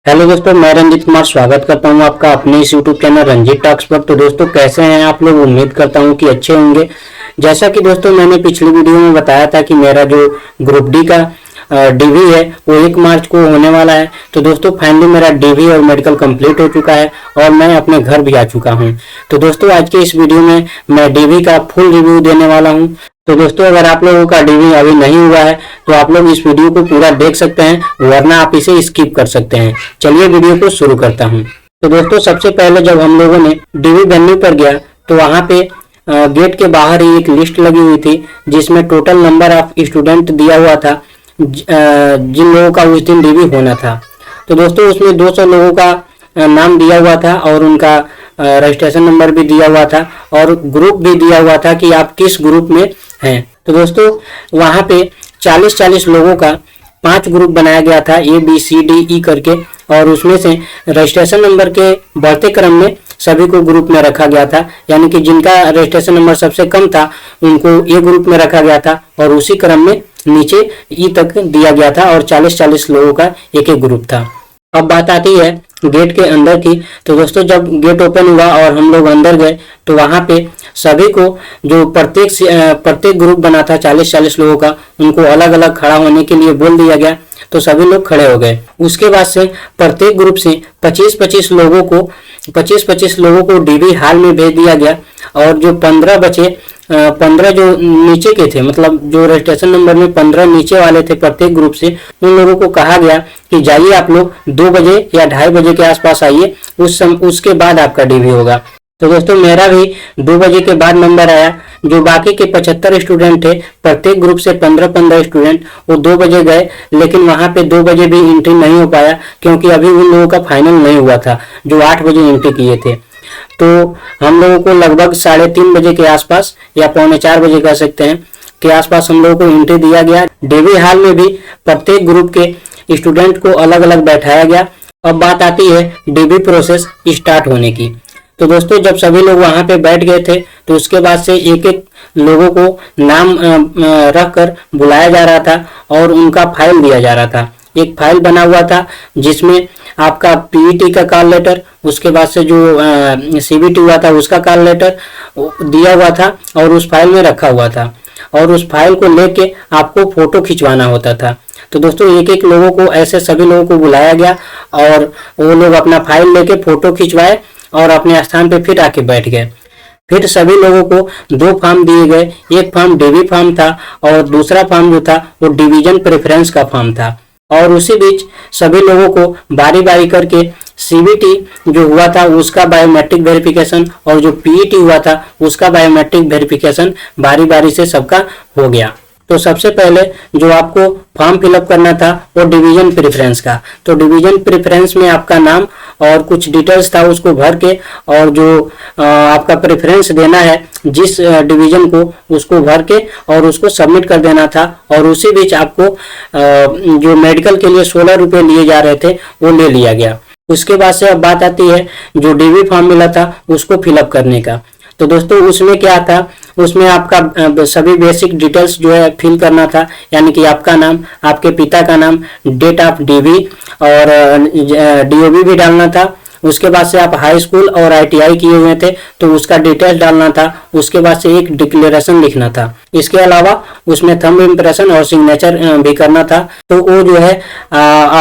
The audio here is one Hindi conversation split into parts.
हेलो दोस्तों, मैं रंजीत कुमार स्वागत करता हूं आपका अपने इस यूट्यूब चैनल रंजीत टॉक्स पर। तो दोस्तों, कैसे हैं आप लोग? उम्मीद करता हूं कि अच्छे होंगे। जैसा कि दोस्तों मैंने पिछली वीडियो में बताया था कि मेरा जो ग्रुप डी का डीवी है वो 1 मार्च को होने वाला है। तो दोस्तों फाइनली मेरा डीवी और मेडिकल कंप्लीट हो चुका है और मैं अपने घर भी आ चुका हूं। तो दोस्तों आज के इस वीडियो में मैं डीवी का फुल रिव्यू देने वाला हूं। तो दोस्तों अगर आप लोगों का डीवी अभी नहीं हुआ है तो आप लोग इस वीडियो को पूरा देख सकते हैं, वरना आप इसे स्किप कर सकते हैं। चलिए वीडियो को शुरू करता हूं। तो दोस्तों सबसे पहले जब हम लोगों ने डीवी वेन्यू पर गया तो वहां पे गेट के बाहर ही एक लिस्ट लगी हुई थी जिसमें टोटल नंबर ऑफ स्टूडेंट दिया हुआ था जिन लोगों का उस दिन डीवी होना था। तो दोस्तों उसमें 200 लोगों का नाम दिया हुआ था और उनका रजिस्ट्रेशन नंबर भी दिया हुआ था और ग्रुप भी दिया हुआ था कि आप किस ग्रुप में हैं। तो दोस्तों वहां पे 40-40 लोगों का 5 ग्रुप बनाया गया था, ABCDE करके, और उसमें से रजिस्ट्रेशन नंबर के बढ़ते क्रम में सभी को ग्रुप में रखा गया था। यानी कि जिनका रजिस्ट्रेशन नंबर सबसे कम था उनको ए ग्रुप में रखा गया था और उसी क्रम में नीचे ई तक दिया गया था और 40-40 लोगों का एक एक ग्रुप था। अब बात आती है गेट के अंदर की। तो दोस्तों जब गेट ओपन हुआ और हम लोग अंदर गए तो वहां पे सभी को जो प्रत्येक ग्रुप बना था 40-40 लोगों का, उनको अलग अलग खड़ा होने के लिए बोल दिया गया। तो सभी लोग खड़े हो गए। उसके बाद से प्रत्येक ग्रुप से 25-25 लोगों को डीवी हॉल में भेज दिया गया और जो 15 बचे 15 जो नीचे के थे, मतलब जो रजिस्ट्रेशन नंबर में 15 नीचे वाले थे प्रत्येक ग्रुप से, उन लोगों को कहा गया कि जाइए आप लोग 2 बजे या 2:30 बजे के आसपास आइए, उसके बाद आपका डीवी होगा। तो दोस्तों मेरा भी 2 बजे के बाद नंबर आया। जो बाकी के 75 स्टूडेंट थे, प्रत्येक ग्रुप से 15-15 स्टूडेंट, वो 2 बजे गए, लेकिन वहां पे 2 बजे भी एंट्री नहीं हो पाया क्योंकि अभी उन लोगों का फाइनल नहीं हुआ था जो 8 बजे एंट्री किए थे। तो हम लोगों को लगभग 3:30 बजे के आसपास या 3:45 बजे कह सकते हैं के आसपास हम लोगों को एंट्री दिया गया। डीवी हॉल में भी प्रत्येक ग्रुप के स्टूडेंट को अलग अलग बैठाया गया। अब बात आती है डीवी प्रोसेस स्टार्ट होने की। तो दोस्तों जब सभी लोग वहां पे बैठ गए थे तो उसके बाद से एक एक लोगों को नाम रख कर बुलाया जा रहा था और उनका फाइल दिया जा रहा था। एक फाइल बना हुआ था जिसमें आपका पीईटी का कॉल लेटर, उसके बाद से जो सीबीटी हुआ था उसका कॉल लेटर दिया हुआ था और उस फाइल में रखा हुआ था और उस फाइल को लेके आपको फोटो खिंचवाना होता था। तो दोस्तों एक एक लोगों को ऐसे सभी लोगों को बुलाया गया और वो लोग अपना फाइल लेके फोटो खिंचवाए और अपने स्थान पे फिर आके बैठ गए। फिर सभी लोगों को 2 फॉर्म दिए गए। एक फॉर्म डीवी फॉर्म था और दूसरा फॉर्म जो था वो डिवीजन प्रेफरेंस का फॉर्म था। और उसी बीच सभी लोगों को बारी बारी करके सीबीटी जो हुआ था उसका बायोमेट्रिक वेरिफिकेशन और जो पीईटी हुआ था उसका बायोमेट्रिक वेरिफिकेशन बारी बारी से सबका हो गया। तो सबसे पहले जो आपको फॉर्म फिलअप करना था वो डिवीजन प्रेफरेंस का। तो डिवीजन प्रेफरेंस में आपका नाम और कुछ डिटेल्स था उसको भर के और जो आपका प्रेफरेंस देना है जिस डिवीजन को, उसको भर के और उसको सबमिट कर देना था। और उसी बीच आपको जो मेडिकल के लिए 16 रुपये लिए जा रहे थे वो ले लिया गया। उसके बाद से अब बात आती है जो डीवी फॉर्म मिला था उसको फिलअप करने का। तो दोस्तों उसमें क्या था, उसमें आपका सभी बेसिक डिटेल्स जो है फिल करना था, यानी कि आपका नाम, आपके पिता का नाम, डेट ऑफ डीवी और डीओबी भी डालना था। उसके बाद से आप हाई स्कूल और आईटीआई किए हुए थे तो उसका डिटेल्स डालना था। उसके बाद से एक डिक्लेरेशन लिखना था। इसके अलावा उसमें थंब इम्प्रेशन और सिग्नेचर भी करना था। तो वो जो है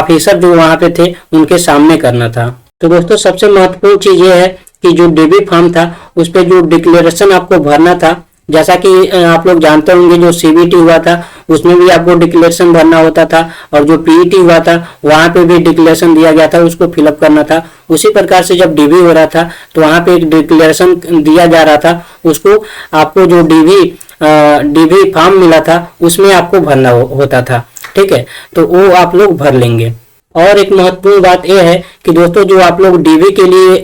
ऑफिसर जो वहां पे थे उनके सामने करना था। तो दोस्तों सबसे महत्वपूर्ण चीज ये है कि जो डीवी फॉर्म था उस पे जो डिक्लेरेशन आपको भरना था, जैसा कि आप लोग जानते होंगे जो सीबीटी हुआ था उसमें भी आपको डिक्लेरेशन भरना होता था और जो पीईटी हुआ था वहां पे भी डिक्लेरेशन दिया गया था, उसको फिलअप करना था। उसी प्रकार से जब डीवी हो रहा था तो वहां पे एक डिक्लेरेशन दिया जा रहा था, उसको आपको जो डीवी फॉर्म मिला था उसमें आपको भरना होता था। ठीक है, तो वो आप लोग भर लेंगे। और एक महत्वपूर्ण बात यह है कि दोस्तों जो आप लोग डीवी के लिए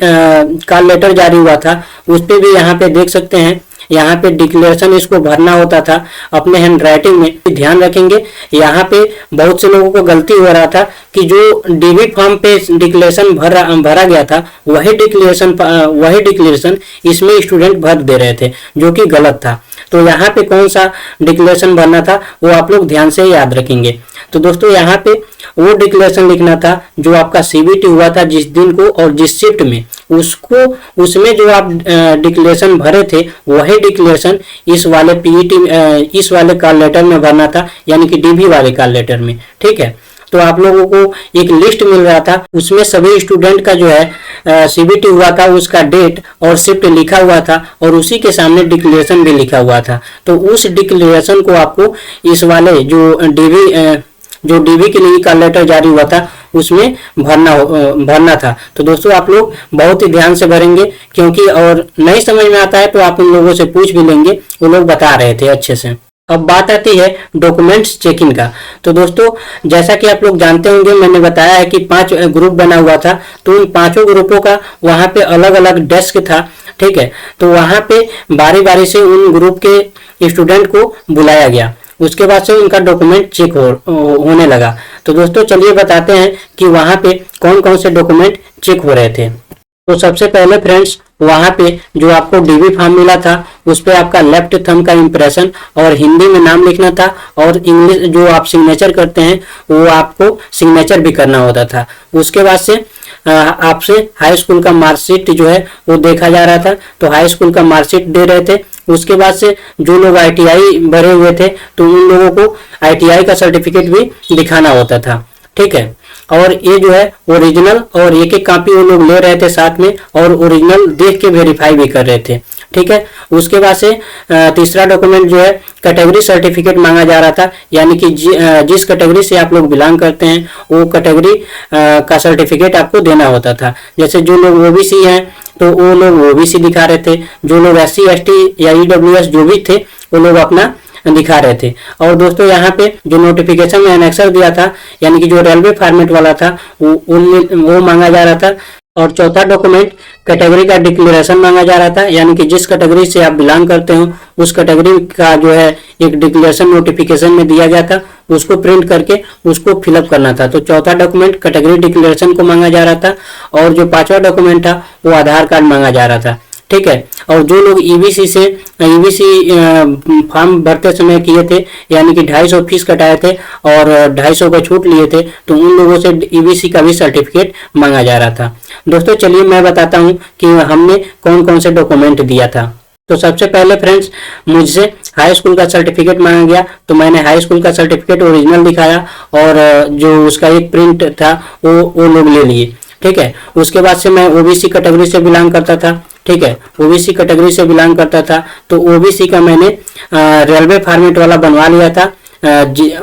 कॉल लेटर जारी हुआ था उस पे भी यहाँ पे देख सकते हैं, यहाँ पे डिक्लेरेशन इसको भरना होता था अपने हैंड राइटिंग में। ध्यान रखेंगे यहाँ पे बहुत से लोगों को गलती हो रहा था कि जो डीवी फॉर्म पे डिक्लेरेशन भरा गया था वही डिक्लेरेशन इसमें स्टूडेंट भर दे रहे थे, जो कि गलत था। तो यहाँ पे कौन सा डिक्लेरेशन भरना था वो आप लोग ध्यान से याद रखेंगे। तो दोस्तों यहाँ पे वो डिक्लेरेशन लिखना था जो आपका सीबीटी हुआ था जिस दिन को और जिस शिफ्ट में, उसको उसमें जो आप डिक्लेरेशन भरे थे वही डिक्लेरेशन इस वाले पीईटी इस वाले कॉल लेटर में भरना था, यानी कि डीबी वाले कॉल लेटर में। ठीक है, तो आप लोगों को एक लिस्ट मिल रहा था, उसमें सभी स्टूडेंट का जो है सीबीटी हुआ था उसका डेट और शिफ्ट लिखा हुआ था और उसी के सामने डिक्लेरेशन भी लिखा हुआ था। तो उस डिक्लेरेशन को आपको इस वाले जो डीबी के लिए कॉल लेटर जारी हुआ था उसमें भरना था। तो दोस्तों आप लोग बहुत ही ध्यान से भरेंगे, क्योंकि और नहीं समझ में आता है तो आप उन लोगों से पूछ भी लेंगे, वो लोग बता रहे थे अच्छे से। अब बात आती है डॉक्यूमेंट्स चेकिंग का। तो दोस्तों जैसा कि आप लोग जानते होंगे, मैंने बताया है कि 5 ग्रुप बना हुआ था, तो उन 5 ग्रुपों का वहां पे अलग अलग डेस्क था। ठीक है, तो वहां पे बारी बारी से उन ग्रुप के स्टूडेंट को बुलाया गया, उसके बाद से उनका डॉक्यूमेंट चेक होने लगा। तो दोस्तों चलिए बताते हैं कि वहां पे कौन कौन से डॉक्यूमेंट चेक हो रहे थे। तो सबसे पहले फ्रेंड्स, वहां पे जो आपको डीबी फॉर्म मिला था उस पे आपका लेफ्ट थंब का इंप्रेशन और हिंदी में नाम लिखना था, और इंग्लिश जो आप सिग्नेचर करते हैं वो आपको सिग्नेचर भी करना होता था। उसके बाद से आपसे हाई स्कूल का मार्कशीट जो है वो देखा जा रहा था, तो हाई स्कूल का मार्कशीट दे रहे थे। उसके बाद से जो लोग आईटीआई भरे हुए थे तो उन लोगों को आईटीआई का सर्टिफिकेट भी दिखाना होता था। ठीक है, और ये जो है ओरिजिनल और एक एक कॉपी वो लोग ले रहे थे साथ में, और ओरिजिनल देख के वेरीफाई भी कर रहे थे। ठीक है, उसके बाद से तीसरा डॉक्यूमेंट जो है कैटेगरी सर्टिफिकेट मांगा जा रहा था, यानी कि जिस कैटेगरी से आप लोग बिलोंग करते हैं वो कैटेगरी का सर्टिफिकेट आपको देना होता था। जैसे जो लोग ओबीसी हैं तो वो लोग ओबीसी दिखा रहे थे, जो लोग एससी एसटी या ईडब्ल्यूएस जो भी थे वो लोग अपना दिखा रहे थे। और दोस्तों यहाँ पे जो नोटिफिकेशन में एनेक्सर दिया था, यानी कि जो रेलवे फॉर्मेट वाला था वो मांगा जा रहा था। और चौथा डॉक्यूमेंट कैटेगरी का डिक्लेरेशन मांगा जा रहा था, यानी कि जिस कैटेगरी से आप बिलोंग करते हो उस कैटेगरी का जो है एक डिक्लेरेशन नोटिफिकेशन में दिया गया था, उसको प्रिंट करके उसको फिलअप करना था। तो चौथा डॉक्यूमेंट कैटेगरी डिक्लेरेशन को मांगा जा रहा था, और जो 5वां डॉक्यूमेंट था वो आधार कार्ड मांगा जा रहा था। ठीक है, और जो लोग ईबीसी फॉर्म भरते समय किए थे, यानी कि 250 फीस कटाए थे और 250 का छूट लिए थे, तो उन लोगों से ईबीसी का भी सर्टिफिकेट मांगा जा रहा था। दोस्तों चलिए मैं बताता हूं कि हमने कौन कौन से डॉक्यूमेंट दिया था। तो सबसे पहले फ्रेंड्स, मुझसे हाई स्कूल का सर्टिफिकेट मांगा गया, तो मैंने हाई स्कूल का सर्टिफिकेट ओरिजिनल दिखाया, और जो उसका एक प्रिंट था वो लोग ले लिए। ठीक है, उसके बाद से मैं ओबीसी कैटेगरी से बिलोंग करता था। ठीक है, ओबीसी कैटेगरी से बिलोंग करता था, तो ओबीसी का मैंने रेलवे फॉर्मेट वाला बनवा लिया था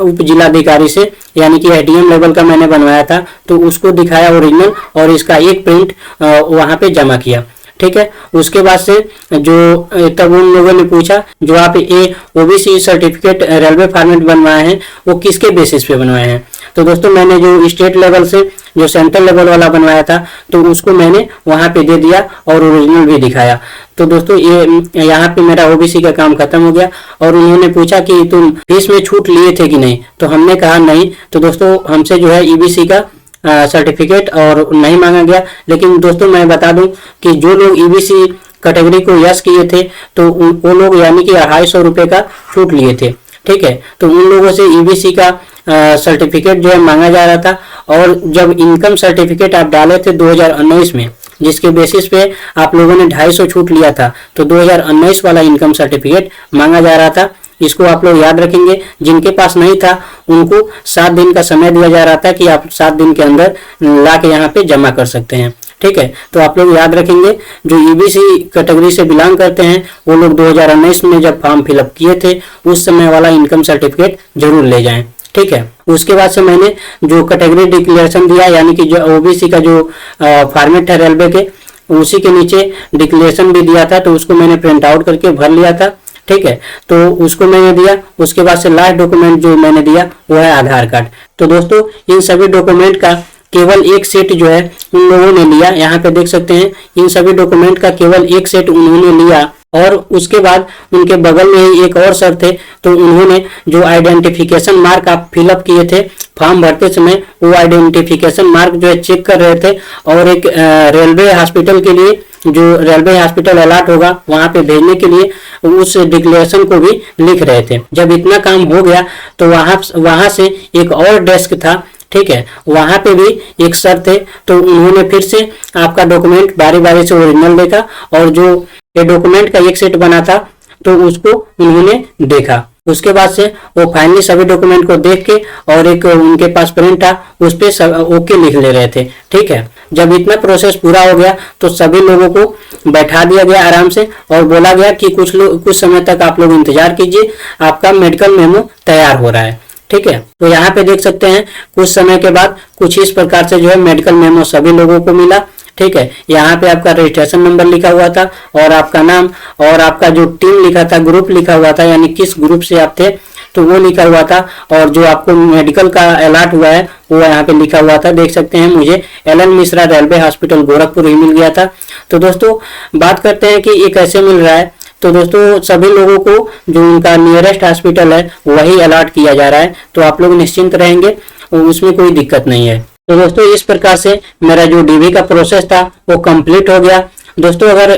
उप जिलाधिकारी से, यानी कि एडीएम लेवल का मैंने बनवाया था, तो उसको दिखाया ओरिजिनल, और इसका एक प्रिंट वहां पे जमा किया। ठीक है, उसके बाद से जो तब उन लोगों ने पूछा जो आप ये ओबीसी सर्टिफिकेट रेलवे फॉर्मेट बनवाए हैं वो किसके बेसिस पे बनवाए हैं। तो दोस्तों मैंने जो स्टेट लेवल से जो सेंट्रल लेवल वाला बनवाया था तो उसको मैंने वहां पे दे दिया और ओरिजिनल भी दिखाया। तो दोस्तों ये यहाँ पे मेरा ओबीसी का काम खत्म हो गया। और उन्होंने पूछा कि तुम फीस में छूट लिए थे कि नहीं, तो हमने कहा नहीं। तो दोस्तों हमसे जो है ईबीसी का सर्टिफिकेट और नहीं मांगा गया। लेकिन दोस्तों मैं बता दूं कि जो लोग ईबीसी कैटेगरी को यस किए थे तो वो लोग यानी कि 250 रुपए का छूट लिए थे। ठीक है, तो उन लोगों से ईबीसी का सर्टिफिकेट जो है मांगा जा रहा था। और जब इनकम सर्टिफिकेट आप डाले थे 2019 में, जिसके बेसिस पे आप लोगों ने 250 छूट लिया था, तो 2019 वाला इनकम सर्टिफिकेट मांगा जा रहा था। इसको आप लोग याद रखेंगे। जिनके पास नहीं था उनको 7 दिन का समय दिया जा रहा था कि आप 7 दिन के अंदर ला के यहाँ पे जमा कर सकते हैं। ठीक है, तो आप लोग याद रखेंगे जो ईबीसी कैटेगरी से बिलोंग करते हैं वो लोग 2019 में जब फॉर्म फिलअप किए थे उस समय वाला इनकम सर्टिफिकेट जरूर ले जाएं। ठीक है, उसके बाद से मैंने जो कैटेगरी डिक्लेरेशन दिया, यानी कि जो ओबीसी का जो फॉर्मेट है रेलवे के, उसी के नीचे डिक्लेरेशन भी दिया था, तो उसको मैंने प्रिंट आउट करके भर लिया था। ठीक है, तो उसको मैंने दिया। उसके बाद से लास्ट डॉक्यूमेंट जो मैंने दिया वो है आधार कार्ड। तो दोस्तों इन सभी डॉक्यूमेंट का केवल एक सेट जो है उन लोगों ने लिया। यहाँ पे देख सकते हैं इन सभी डॉक्यूमेंट का केवल एक सेट उन्होंने लिया, और उसके बाद उनके बगल में ही एक और सर थे, तो उन्होंने जो आइडेंटिफिकेशन मार्क आप फिलअप किए थे फॉर्म भरते समय, वो आइडेंटिफिकेशन मार्क जो है चेक कर रहे थे और एक रेलवे हॉस्पिटल के लिए, जो रेलवे हॉस्पिटल अलॉट होगा वहां पे भेजने के लिए उस डिक्लेरेशन को भी लिख रहे थे। जब इतना काम हो गया तो वहां से एक और डेस्क था, ठीक है, वहां पे भी एक सर थे, तो उन्होंने फिर से आपका डॉक्यूमेंट बारी बारी से ओरिजिनल देखा और जो ये डॉक्यूमेंट का एक सेट बना था तो उसको उन्होंने देखा। उसके बाद से वो फाइनली सभी डॉक्यूमेंट को देख के और एक उनके पास प्रिंट था उस पे ओके लिख ले रहे थे, ठीक है। जब इतना प्रोसेस पूरा हो गया तो सभी लोगों को बैठा दिया गया आराम से और बोला गया कि कुछ समय तक आप लोग इंतजार कीजिए, आपका मेडिकल मेमो तैयार हो रहा है, ठीक है। तो यहाँ पे देख सकते हैं कुछ समय के बाद कुछ इस प्रकार से जो है मेडिकल मेमो सभी लोगों को मिला, ठीक है। यहाँ पे आपका रजिस्ट्रेशन नंबर लिखा हुआ था और आपका नाम और आपका जो टीम लिखा था, ग्रुप लिखा हुआ था, यानी किस ग्रुप से आप थे तो वो लिखा हुआ था, और जो आपको मेडिकल का अलॉट हुआ है वो यहाँ पे लिखा हुआ था। देख सकते हैं मुझे LN Mishra railway hospital Gorakhpur ही मिल गया था। तो दोस्तों बात करते हैं कि ये कैसे मिल रहा है। तो दोस्तों सभी लोगों को जो उनका नियरेस्ट हॉस्पिटल है वही अलॉट किया जा रहा है, तो आप लोग निश्चिंत रहेंगे, उसमें कोई दिक्कत नहीं है। तो दोस्तों इस प्रकार से मेरा जो DV का प्रोसेस था वो कंप्लीट हो गया। दोस्तों अगर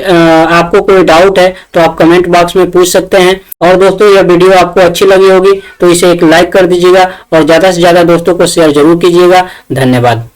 आपको कोई डाउट है तो आप कमेंट बॉक्स में पूछ सकते हैं। और दोस्तों यह वीडियो आपको अच्छी लगी होगी तो इसे एक लाइक कर दीजिएगा और ज़्यादा से ज़्यादा दोस्तों को शेयर जरूर कीजिएगा। धन्यवाद।